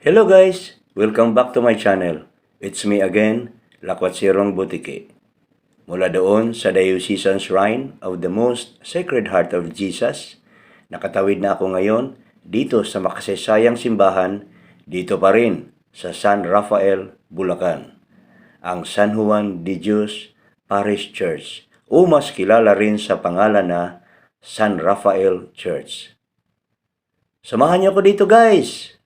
Hello guys! Welcome back to my channel. It's me again, Lakwatsirong Butike. Mula doon sa Diocesan Shrine of the Most Sacred Heart of Jesus, nakatawid na ako ngayon dito sa makasaysayang simbahan, dito pa rin sa San Rafael, Bulacan. Ang San Juan de Dios Parish Church o mas kilala rin sa pangalan na San Rafael Church. Samahan niyo ako dito guys!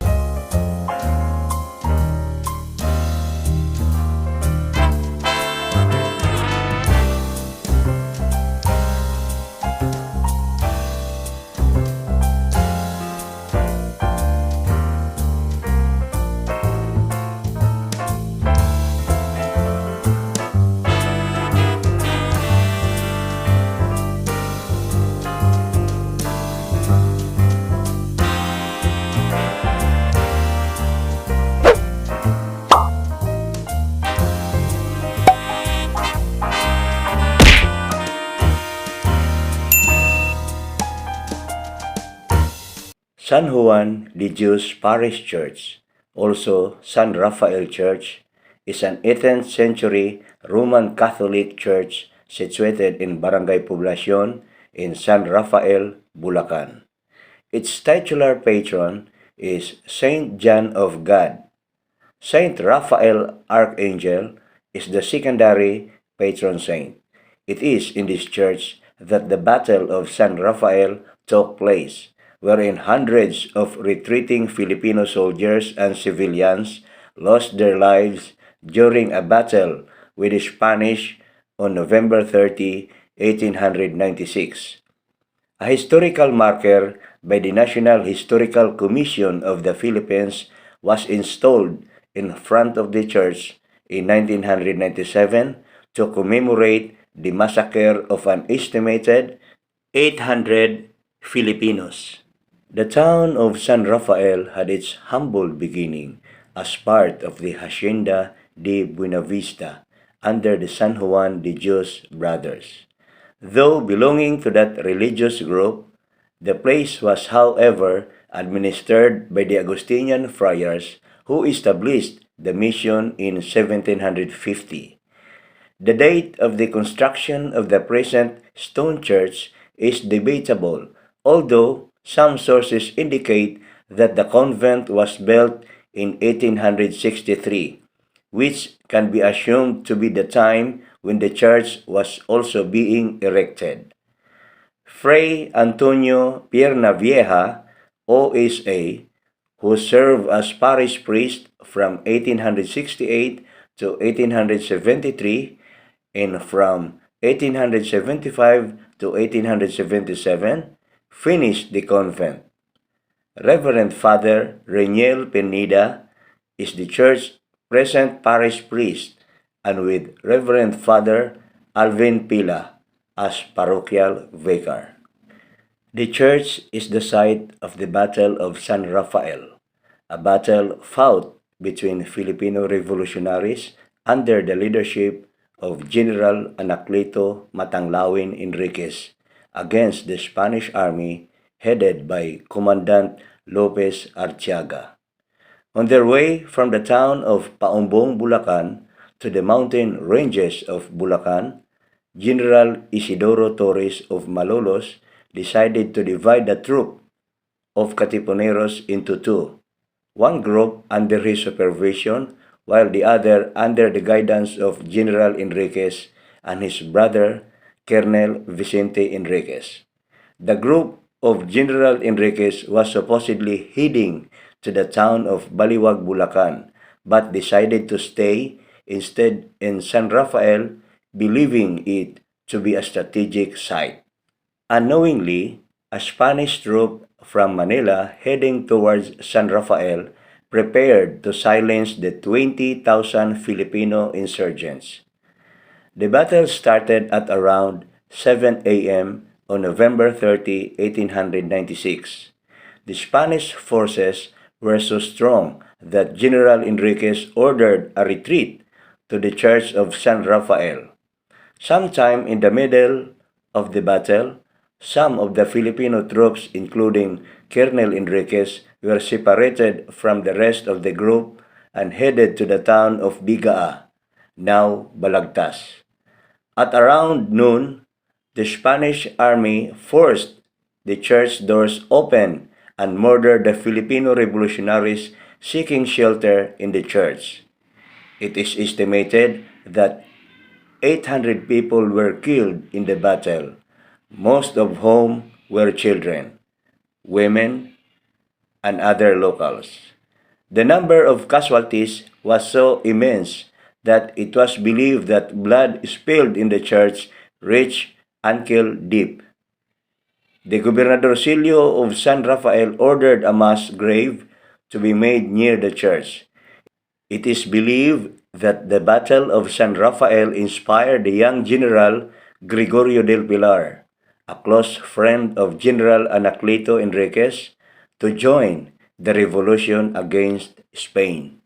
San Juan de Dios Parish Church, also San Rafael Church, is an 18th century Roman Catholic church situated in Barangay Poblacion in San Rafael, Bulacan. Its titular patron is Saint John of God. Saint Raphael Archangel is the secondary patron saint. It is in this church that the Battle of San Rafael took place, wherein hundreds of retreating Filipino soldiers and civilians lost their lives during a battle with the Spanish on November 30, 1896. A historical marker by the National Historical Commission of the Philippines was installed in front of the church in 1997 to commemorate the massacre of an estimated 800 Filipinos. The town of San Rafael had its humble beginning as part of the Hacienda de Buenavista under the San Juan de Dios brothers. Though belonging to that religious group, the place was, however, administered by the Augustinian friars who established the mission in 1750. The date of the construction of the present stone church is debatable, although some sources indicate that the convent was built in 1863, which can be assumed to be the time when the church was also being erected. Fray Antonio Piernavieja, OSA, who served as parish priest from 1868 to 1873 and from 1875 to 1877, finished the convent. Reverend Father Reniel Penida is the church's present parish priest, and with Reverend Father Alvin Pila as parochial vicar. The church is the site of the Battle of San Rafael, a battle fought between Filipino revolutionaries under the leadership of General Anacleto Matanglawin Enriquez against the Spanish army headed by Commandant Lopez Artiaga. On their way from the town of Paumbong, Bulacan to the mountain ranges of Bulacan, General Isidoro Torres of Malolos decided to divide the troop of Katipuneros into two, one group under his supervision while the other under the guidance of General Enriquez and his brother Colonel Vicente Enriquez. The group of General Enriquez was supposedly heading to the town of Baliwag, Bulacan, but decided to stay instead in San Rafael, believing it to be a strategic site. Unknowingly, a Spanish troop from Manila heading towards San Rafael prepared to silence the 20,000 Filipino insurgents. The battle started at around 7 a.m. on November 30, 1896. The Spanish forces were so strong that General Enriquez ordered a retreat to the Church of San Rafael. Sometime in the middle of the battle, Some of the Filipino troops, including Colonel Enriquez, were separated from the rest of the group and headed to the town of Bigaa, now Balagtas. At around noon, the Spanish army forced the church doors open and murdered the Filipino revolutionaries seeking shelter in the church. It is estimated that 800 people were killed in the battle, most of whom were children, women, and other locals. The number of casualties was so immense that it was believed that blood spilled in the church reached ankle deep. The Gobernadorcillo of San Rafael ordered a mass grave to be made near the church. It is believed that the Battle of San Rafael inspired the young General Gregorio del Pilar, a close friend of General Anacleto Enriquez, to join the revolution against Spain.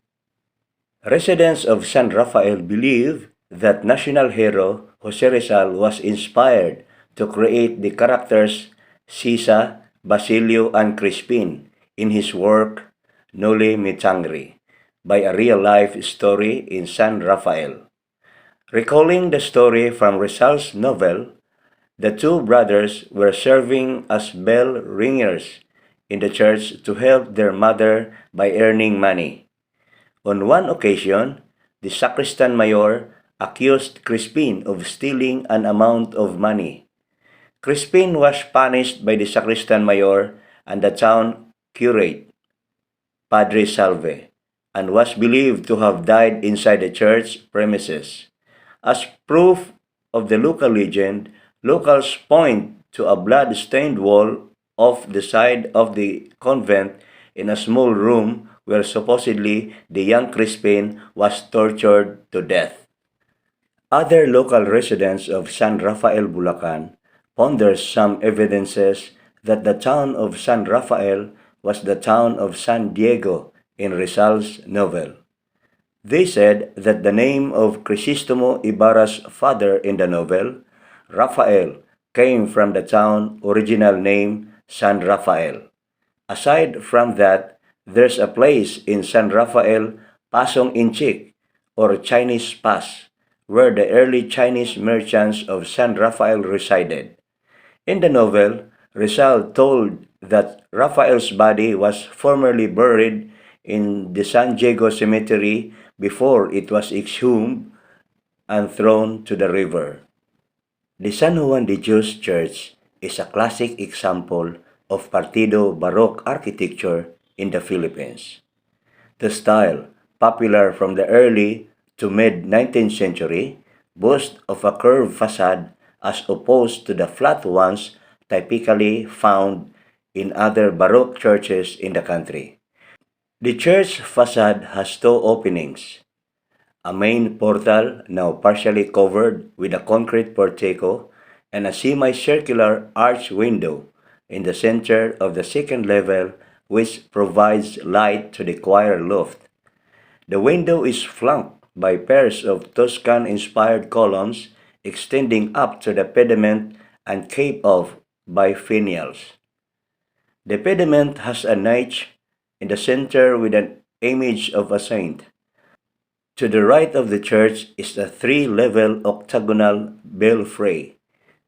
Residents of San Rafael believe that national hero Jose Rizal was inspired to create the characters Sisa, Basilio, and Crispin in his work Noli Me Tangere, by a real-life story in San Rafael. Recalling the story from Rizal's novel, the two brothers were serving as bell ringers in the church to help their mother by earning money. On one occasion, the sacristan mayor accused Crispin of stealing an amount of money. Crispin was punished by the sacristan mayor and the town curate, Padre Salve, and was believed to have died inside the church premises. As proof of the local legend, locals point to a blood-stained wall off the side of the convent in a small room where supposedly the young Crispin was tortured to death. Other local residents of San Rafael, Bulacan, ponder some evidences that the town of San Rafael was the town of San Diego in Rizal's novel. They said that the name of Crisostomo Ibarra's father in the novel, Rafael, came from the town original name San Rafael. Aside from that, there's a place in San Rafael, Pasong Inchik, or Chinese Pass, where the early Chinese merchants of San Rafael resided. In the novel, Rizal told that Rafael's body was formerly buried in the San Diego Cemetery before it was exhumed and thrown to the river. The San Juan de Dios Church is a classic example of Partido Baroque architecture in the Philippines. The style, popular from the early to mid-19th century, boasts of a curved facade as opposed to the flat ones typically found in other Baroque churches in the country. The church facade has two openings: a main portal now partially covered with a concrete portico and a semicircular arch window in the center of the second level which provides light to the choir loft. The window is flanked by pairs of Tuscan-inspired columns extending up to the pediment and capped off by finials. The pediment has a niche in the center with an image of a saint. To the right of the church is a three-level octagonal belfry,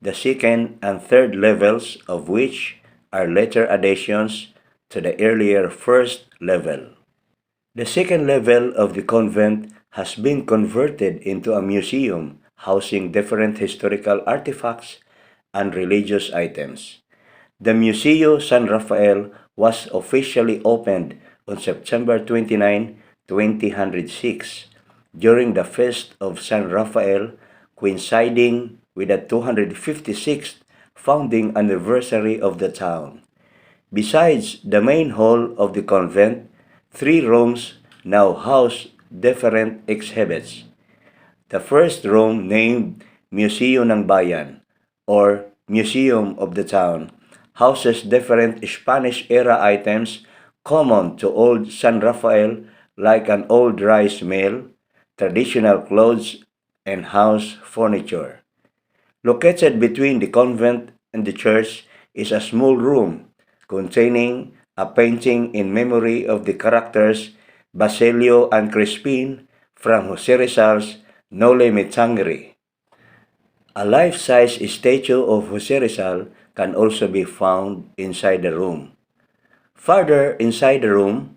the second and third levels of which are later additions to the earlier first level. The second level of the convent has been converted into a museum housing different historical artifacts and religious items. The Museo San Rafael was officially opened on September 29, 2006, during the Feast of San Rafael, coinciding with the 256th founding anniversary of the town. Besides the main hall of the convent, three rooms now house different exhibits. The first room, named Museo ng Bayan, or Museum of the Town, houses different Spanish-era items common to old San Rafael, like an old rice mill, traditional clothes, and house furniture. Located between the convent in the church is a small room containing a painting in memory of the characters Basilio and Crispin from Jose Rizal's Noli Me Tangere. A life-size statue of Jose Rizal can also be found inside the room. Further inside the room,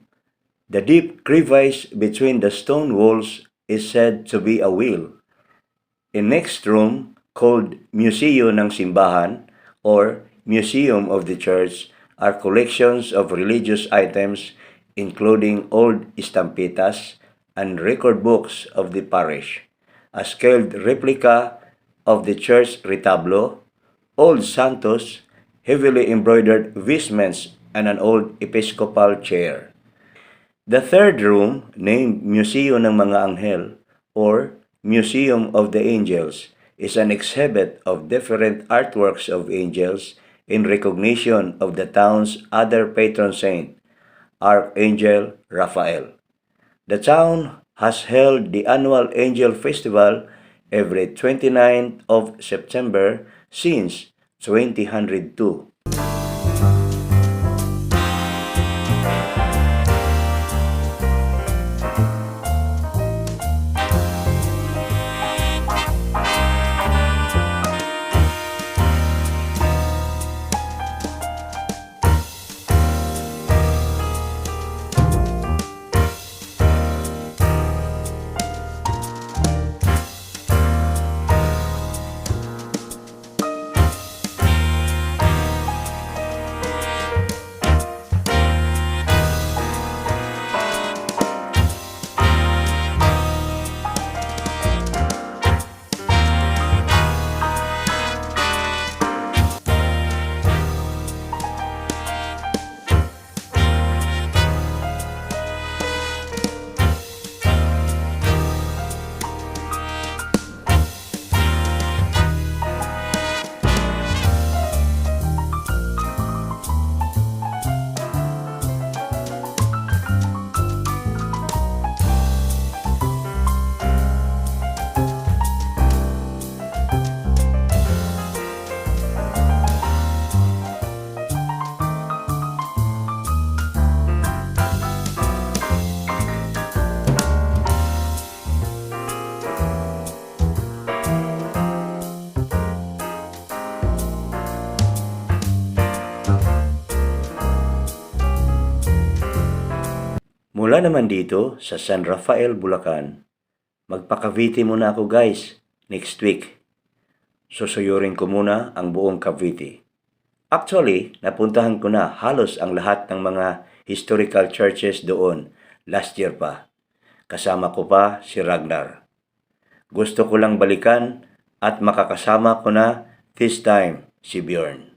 the deep crevice between the stone walls is said to be a wheel. In next room, called Museo ng Simbahan or Museum of the Church, are collections of religious items including old estampitas and record books of the parish, a scaled replica of the church retablo, old santos, heavily embroidered vestments, and an old episcopal chair. The third room, named Museo ng Mga Anghel or Museum of the Angels, is an exhibit of different artworks of angels in recognition of the town's other patron saint, Archangel Rafael. The town has held the annual Angel Festival every 29th of September since 2002. Mula naman dito sa San Rafael, Bulacan, magpa-Cavite muna ako guys next week. Susuyurin ko muna ang buong Cavite. Actually, napuntahan ko na halos ang lahat ng mga historical churches doon last year pa. Kasama ko pa si Ragnar. Gusto ko lang balikan at makakasama ko na this time si Bjorn.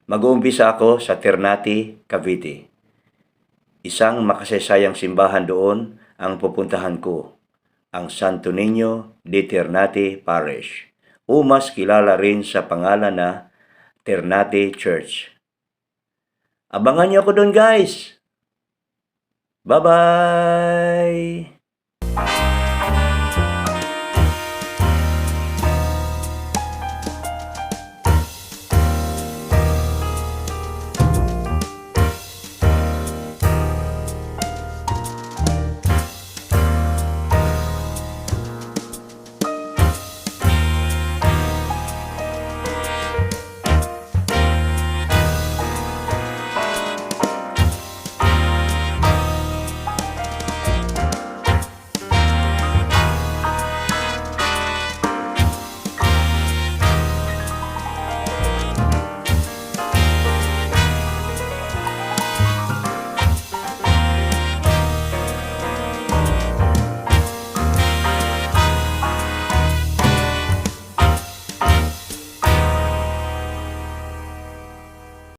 Mag-uumpisa ako sa Ternate, Cavite. Isang makasaysayang simbahan doon ang pupuntahan ko, ang Santo Niño de Ternate Parish, o mas kilala rin sa pangalan na Ternate Church. Abangan niyo ako doon guys! Bye-bye!